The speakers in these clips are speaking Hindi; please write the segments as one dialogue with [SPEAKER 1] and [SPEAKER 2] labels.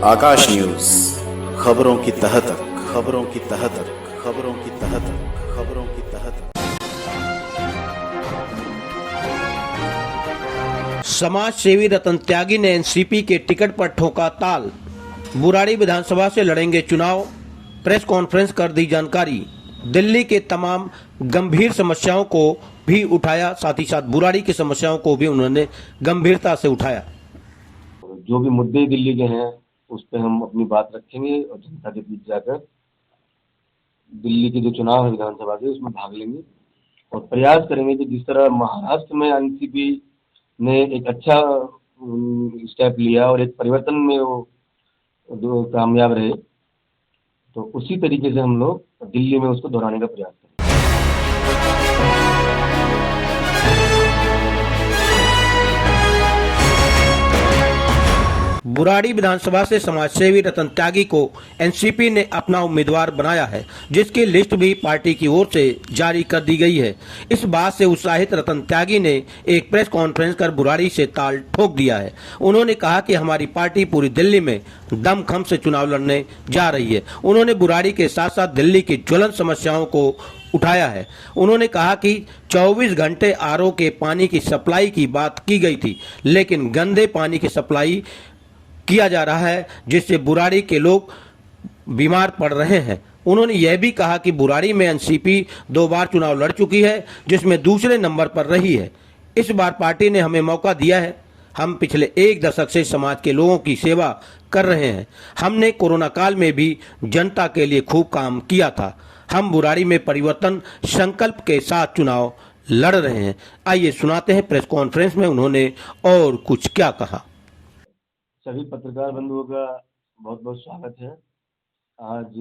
[SPEAKER 1] आकाश न्यूज, खबरों की तह तक, खबरों की तह तक, खबरों की तह तक, खबरों की तह तक।
[SPEAKER 2] समाज सेवी रतन त्यागी ने एनसीपी के टिकट पर ठोका ताल। बुराड़ी विधानसभा से लड़ेंगे चुनाव। प्रेस कॉन्फ्रेंस कर दी जानकारी। दिल्ली के तमाम गंभीर समस्याओं को भी उठाया, साथ ही साथ बुराड़ी की समस्याओं को भी उन्होंने गंभीरता से उठाया।
[SPEAKER 3] जो भी मुद्दे दिल्ली के हैं उस पर हम अपनी बात रखेंगे और जनता के बीच जाकर दिल्ली के जो चुनाव है विधानसभा के उसमें भाग लेंगे और प्रयास करेंगे कि जिस तरह महाराष्ट्र में एनसीपी ने एक अच्छा स्टेप लिया और एक परिवर्तन में वो कामयाब रहे, तो उसी तरीके से हम लोग दिल्ली में उसको दोहराने का प्रयास करें।
[SPEAKER 2] बुराड़ी विधानसभा से समाजसेवी रतन त्यागी को एनसीपी ने अपना उम्मीदवार बनाया है, जिसकी लिस्ट भी पार्टी की ओर से जारी कर दी गई है। इस बात से उत्साहित रतन त्यागी ने एक प्रेस कॉन्फ्रेंस कर बुराड़ी से ताल ठोक दिया है। उन्होंने कहा कि हमारी पार्टी पूरी दिल्ली में दमखम से चुनाव लड़ने जा रही है। उन्होंने बुराड़ी के साथ साथ दिल्ली की ज्वलंत समस्याओं को उठाया है। उन्होंने कहा कि 24 घंटे आरओ के पानी की सप्लाई की बात की गई थी, लेकिन गंदे पानी की सप्लाई किया जा रहा है, जिससे बुराड़ी के लोग बीमार पड़ रहे हैं। उन्होंने यह भी कहा कि बुराड़ी में एनसीपी 2 बार चुनाव लड़ चुकी है, जिसमें दूसरे नंबर पर रही है। इस बार पार्टी ने हमें मौका दिया है। हम पिछले 1 दशक से समाज के लोगों की सेवा कर रहे हैं। हमने कोरोना काल में भी जनता के लिए खूब काम किया था। हम बुराड़ी में परिवर्तन संकल्प के साथ चुनाव लड़ रहे हैं। आइए सुनाते हैं प्रेस कॉन्फ्रेंस में उन्होंने और कुछ क्या कहा।
[SPEAKER 3] सभी पत्रकार बंधुओं का बहुत बहुत स्वागत है। आज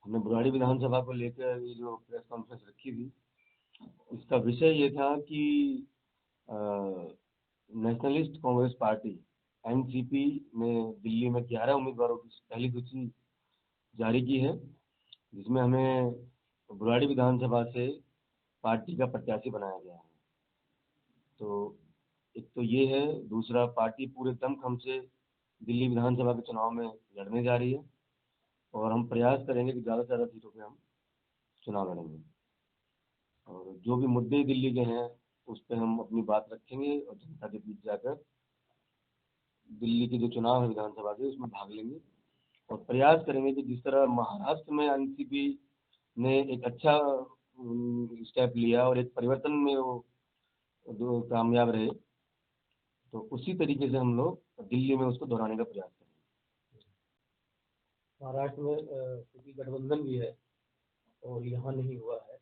[SPEAKER 3] हमने बुराड़ी विधानसभा को लेकर ये जो प्रेस कॉन्फ्रेंस रखी थी, इसका विषय ये था कि नेशनलिस्ट कांग्रेस पार्टी एनसीपी ने दिल्ली में 11 उम्मीदवारों की पहली सूची जारी की है, जिसमें हमें बुराड़ी विधानसभा से पार्टी का प्रत्याशी बनाया गया है। तो एक तो ये है, दूसरा पार्टी पूरे दमखम से दिल्ली विधानसभा के चुनाव में लड़ने जा रही है और हम प्रयास करेंगे कि ज़्यादा से ज़्यादा सीटों पे हम चुनाव लड़ेंगे और जो भी मुद्दे दिल्ली के हैं उस पर हम अपनी बात रखेंगे और जनता के बीच जाकर दिल्ली के जो चुनाव है विधानसभा के उसमें भाग लेंगे और प्रयास करेंगे कि जिस तरह महाराष्ट्र में एनसीपी ने एक अच्छा स्टेप लिया और एक परिवर्तन में वो कामयाब रहे, तो उसी तरीके से हम लोग दिल्ली में उसको दोहराने का प्रयास करेंगे।
[SPEAKER 4] महाराष्ट्र में क्योंकि गठबंधन भी है और यहाँ नहीं हुआ है,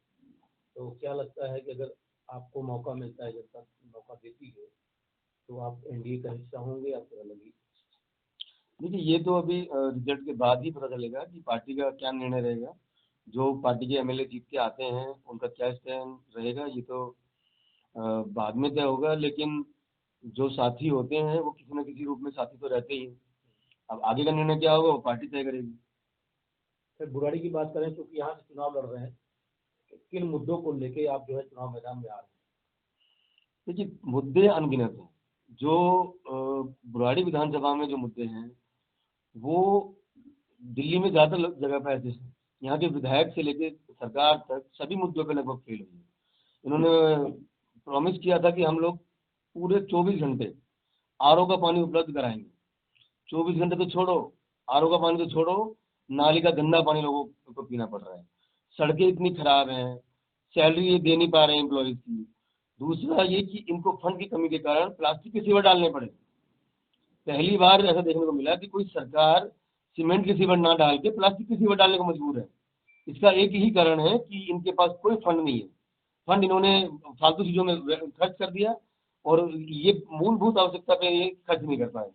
[SPEAKER 4] तो क्या लगता है कि अगर आपको मौका मिलता है, जनता मौका देती है, तो आप एनडीए का हिस्सा होंगे या फिर अलग ही?
[SPEAKER 3] देखिए, ये तो अभी रिजल्ट के बाद ही पता चलेगा कि पार्टी का क्या निर्णय रहेगा। जो पार्टी के एमएलए जीत के आते हैं उनका क्या स्टैंड रहेगा ये तो बाद में तय होगा, लेकिन जो साथी होते हैं वो किसी न किसी रूप में साथी तो रहते ही हैं। अब आगे का निर्णय क्या होगा वो पार्टी तय करेगी।
[SPEAKER 4] फिर बुराड़ी की बात करें, क्योंकि यहाँ से चुनाव लड़ रहे हैं, किन मुद्दों को लेके आप जो है चुनाव मैदान में आ रहे हैं?
[SPEAKER 3] देखिए, मुद्दे अनगिनत हैं। जो बुराड़ी विधानसभा में जो मुद्दे हैं वो दिल्ली में ज़्यादा जगह पर ऐसे हैं। यहाँ के विधायक से लेकर सरकार तक सभी मुद्दों पर लगभग फेल हुई है। इन्होंने प्रॉमिस किया था कि हम लोग पूरे 24 घंटे आरओ का पानी उपलब्ध कराएंगे। 24 घंटे तो छोड़ो, आरओ का पानी तो छोड़ो, नाली का गंदा पानी लोगों को पीना पड़ रहा है। सड़कें इतनी खराब हैं, सैलरी ये दे नहीं पा रहे हैं एम्प्लॉयज़ की। दूसरा ये कि इनको फंड की कमी के कारण प्लास्टिक के सीवर डालने पड़े। पहली बार ऐसा देखने को मिला कि कोई सरकार सीमेंट के सीवर ना डाल के प्लास्टिक के सीवर डालने को मजबूर है। इसका एक ही कारण है कि इनके पास कोई फंड नहीं है। फंड इन्होंने फालतू चीज़ों में खर्च कर दिया और ये मूलभूत आवश्यकता पे ये खर्च नहीं कर पाए,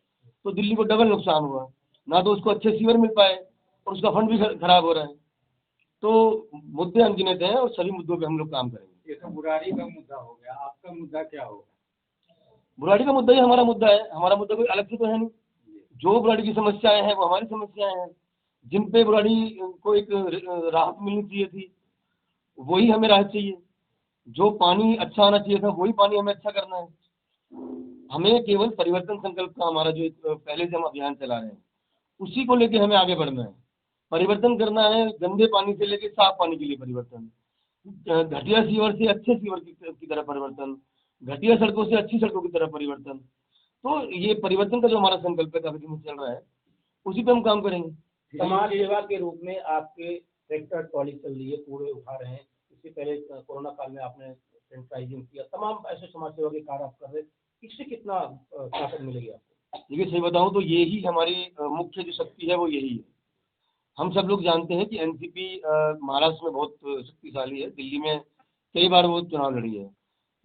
[SPEAKER 3] तो दिल्ली को डबल नुकसान हुआ। ना तो उसको अच्छे सीवर मिल पाए और उसका फंड भी खराब हो रहा है। तो मुद्दे अनगिनत हैं और सभी मुद्दों पे हम लोग काम करेंगे।
[SPEAKER 4] ये तो बुराड़ी का मुद्दा हो गया, आपका मुद्दा क्या होगा?
[SPEAKER 3] बुराड़ी का मुद्दा ही हमारा मुद्दा है। हमारा मुद्दा कोई अलग से तो है नहीं। जो बुराड़ी की समस्याएं हैं वो हमारी समस्याएं हैं। जिन पे बुराड़ी को एक राहत मिलनी चाहिए थी वही हमें राहत चाहिए। जो पानी अच्छा आना चाहिए था वही पानी हमें अच्छा करना है। हमें केवल परिवर्तन संकल्प का हमारा जो एक पहले से हम अभियान चला रहे हैं उसी को लेके हमें आगे बढ़ना है। परिवर्तन करना है, गंदे पानी से लेके साफ पानी के लिए परिवर्तन, घटिया सीवर से अच्छे सीवर की तरह परिवर्तन, घटिया सड़कों से अच्छी सड़कों की तरह परिवर्तन। तो ये परिवर्तन का जो हमारा संकल्प है काफी दिन से चल रहा है, उसी पे हम काम करेंगे।
[SPEAKER 4] समाज सेवा के रूप में आपके ट्रैक्टर ट्रॉली चल रही है, कूड़े उठा रहे हैं। इससे पहले कोरोना काल में आपने सैनिटाइजिंग किया, तमाम ऐसे समाज सेवा के कार्य आप कर रहे हैं। इससे कितना ताकत मिलेगी आपको?
[SPEAKER 3] देखिए सही बताऊं तो यही हमारी मुख्य जो शक्ति है वो यही है। हम सब लोग जानते हैं कि एनसीपी महाराष्ट्र में बहुत शक्तिशाली है, दिल्ली में कई बार वो चुनाव लड़ी है।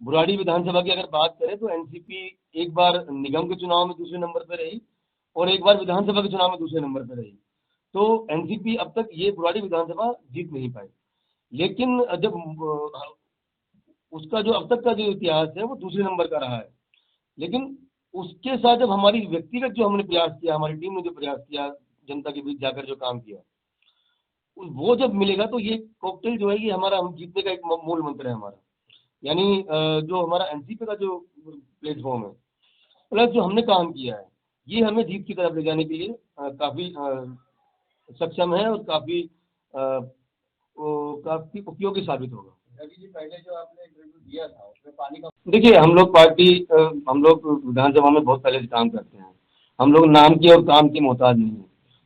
[SPEAKER 3] बुराड़ी विधानसभा की अगर बात करें तो एनसीपी एक बार निगम के चुनाव में दूसरे नंबर पर रही और एक बार विधानसभा के चुनाव में दूसरे नंबर पर रही। तो एनसीपी अब तक ये बुराड़ी विधानसभा जीत नहीं पाई, लेकिन जब उसका जो अब तक का जो इतिहास है वो दूसरे नंबर का रहा है। लेकिन उसके साथ जब हमारी व्यक्तिगत जो हमने प्रयास किया, हमारी टीम ने जो प्रयास किया, जनता के बीच जाकर जो काम किया, वो जब मिलेगा तो ये कॉकटेल जो है ये हमारा, हम जीतने का एक मूल मंत्र है हमारा। यानी जो हमारा एनसीपी का जो प्लेटफॉर्म है प्लस जो हमने काम किया है, ये हमें जीत की तरफ ले जाने के लिए काफ़ी सक्षम है और काफ़ी उपयोगी साबित होगा।
[SPEAKER 5] रवि जी, पहले जो आपने इंटरव्यू दिया था उसमें पानी का,
[SPEAKER 3] देखिए हम लोग विधानसभा में बहुत पहले से काम करते हैं। हम लोग नाम की और काम की मोहताज नहीं है।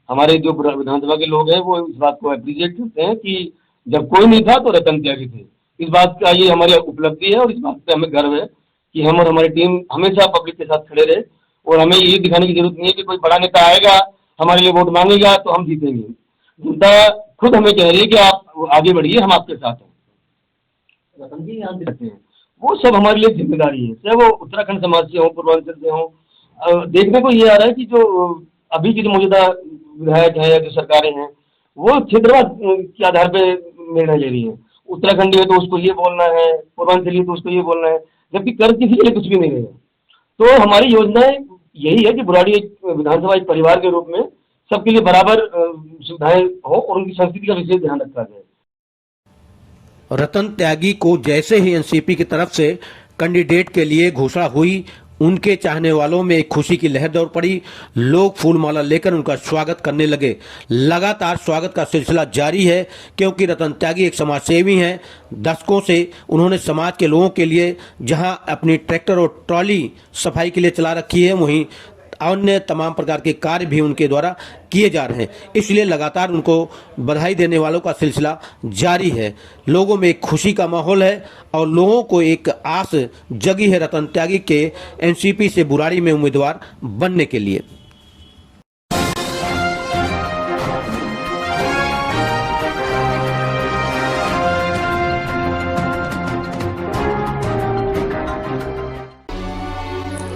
[SPEAKER 3] हमारे जो विधानसभा के लोग हैं वो इस बात को अप्रिशिएट करते हैं कि जब कोई नहीं था तो रतन त्यागी थे। इस बात का ये हमारी उपलब्धि है और इस बात पे हमें गर्व है कि हम और हमारी टीम हमेशा पब्लिक के साथ खड़े रहे। और हमें ये दिखाने की जरूरत नहीं है कि कोई बड़ा नेता आएगा हमारे लिए वोट मांगेगा तो हम जीतेंगे। जनता खुद हमें कह रही है कि आप आगे बढ़िए, हम आपके साथ हैं। रतन जी यहाँ से रहते हैं, वो सब हमारे लिए जिम्मेदारी है, चाहे वो उत्तराखंड समाज से हो, पूर्वांचल से हो। देखने को ये आ रहा है कि जो अभी की जो मौजूदा विधायक हैं या जो सरकारें हैं वो क्षेत्रवाद के आधार पे निर्णय ले रही है। उत्तराखंडी है तो उसको ये बोलना है, पूर्वांचली तो उसको ये बोलना है, जबकि कर किसी के लिए कुछ भी नहीं है। तो हमारी योजनाएं यही है कि बुराड़ी एक विधानसभा एक परिवार के रूप में सबके लिए बराबर सुविधाएं हो और उनकी संस्कृति का विशेष ध्यान रखा जाए।
[SPEAKER 2] रतन त्यागी को जैसे ही एनसीपी की तरफ से कैंडिडेट के लिए घोषणा हुई, उनके चाहने वालों में एक खुशी की लहर दौड़ पड़ी। लोग फूलमाला लेकर उनका स्वागत करने लगे। लगातार स्वागत का सिलसिला जारी है क्योंकि रतन त्यागी एक समाज सेवी हैं। दशकों से उन्होंने समाज के लोगों के लिए जहां अपनी ट्रैक्टर और ट्रॉली सफाई के लिए चला रखी है, वहीं अन्य तमाम प्रकार के कार्य भी उनके द्वारा किए जा रहे हैं। इसलिए लगातार उनको बधाई देने वालों का सिलसिला जारी है। लोगों में एक खुशी का माहौल है और लोगों को एक आस जगी है रतन त्यागी के एनसीपी से बुराड़ी में उम्मीदवार बनने के लिए।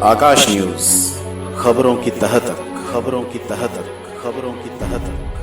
[SPEAKER 1] आकाश न्यूज, खबरों की तह तक, खबरों की तह तक, खबरों की तह तक।